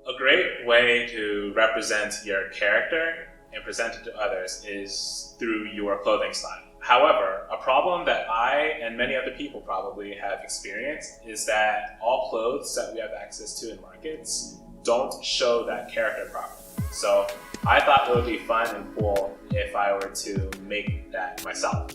A great way to represent your character and present it to others is through your clothing style. However, a problem that I and many other people probably have experienced is that all clothes that we have access to in markets don't show that character properly. So I thought it would be fun and cool if I were to make that myself.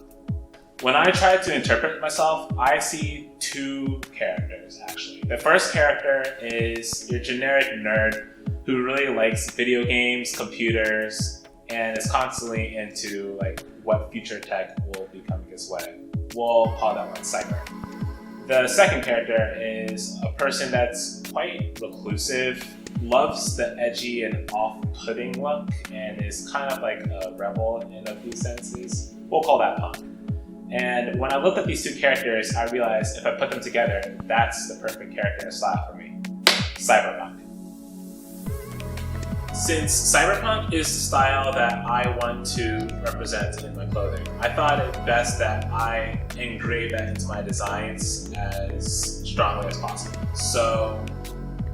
When I try to interpret myself, I see two characters actually. The first character is your generic nerd who really likes video games, computers, and is constantly into like what future tech will be coming his way. We'll call that one Cyber. The second character is a person that's quite reclusive, loves the edgy and off-putting look, and is kind of like a rebel in a few senses. We'll call that Punk. And when I looked at these two characters, I realized if I put them together, that's the perfect character and style for me. Cyberpunk. Since Cyberpunk is the style that I want to represent in my clothing, I thought it best that I engrave that into my designs as strongly as possible. So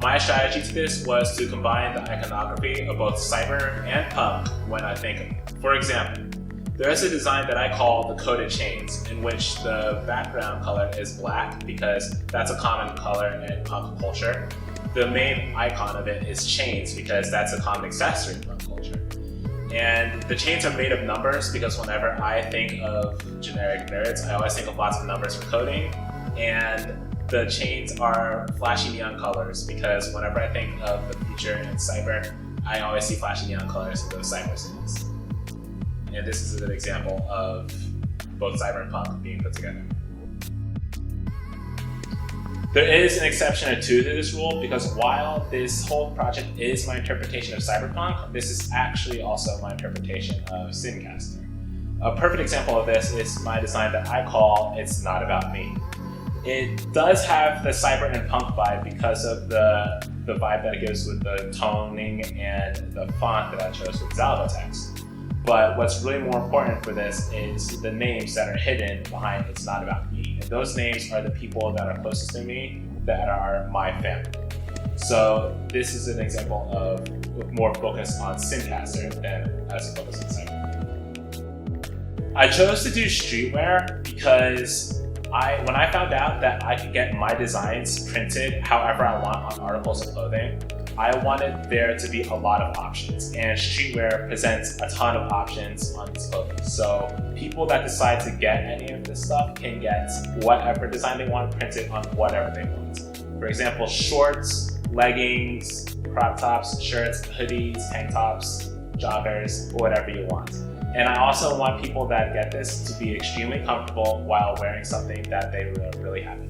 my strategy to this was to combine the iconography of both Cyber and Punk when I think of it. For example, there's a design that I call the Coded Chains, in which the background color is black because that's a common color in punk culture. The main icon of it is chains because that's a common accessory in punk culture. And the chains are made of numbers because whenever I think of generic nerds, I always think of lots of numbers for coding. And the chains are flashy neon colors because whenever I think of the future in cyber, I always see flashy neon colors in those cyber cities. And this is a good example of both Cyber and Punk being put together. There is an exception or two to this rule because while this whole project is my interpretation of Cyberpunk, this is actually also my interpretation of SinCaster. A perfect example of this is my design that I call It's Not About Me. It does have the Cyber and Punk vibe because of the vibe that it gives with the toning and the font that I chose with Zalvo text. But what's really more important for this is the names that are hidden behind It's Not About Me. And those names are the people that are closest to me, that are my family. So this is an example of more focus on SinCaster than as a focus on Cyber. I chose to do streetwear because when I found out that I could get my designs printed however I want on articles of clothing, I wanted there to be a lot of options, and streetwear presents a ton of options on these clothing. So people that decide to get any of this stuff can get whatever design they want printed on whatever they want. For example, shorts, leggings, crop tops, shirts, hoodies, tank tops, joggers, whatever you want. And I also want people that get this to be extremely comfortable while wearing something that they are really happy with.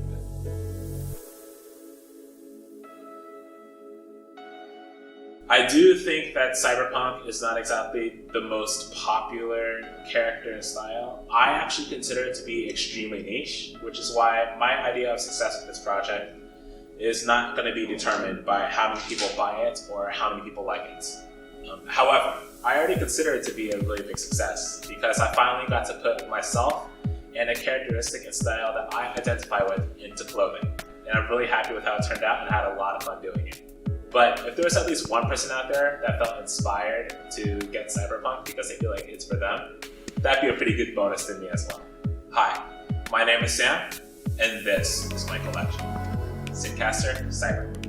I do think that Cyberpunk is not exactly the most popular character and style. I actually consider it to be extremely niche, which is why my idea of success with this project is not going to be determined by how many people buy it or how many people like it. However, I already consider it to be a really big success because I finally got to put myself and a characteristic and style that I identify with into clothing. And I'm really happy with how it turned out and I had a lot of fun doing it. But if there was at least one person out there that felt inspired to get Cyberpunk because they feel like it's for them, that'd be a pretty good bonus to me as well. Hi, my name is Sam, and this is my collection. SinCaster87 Cyberpunk.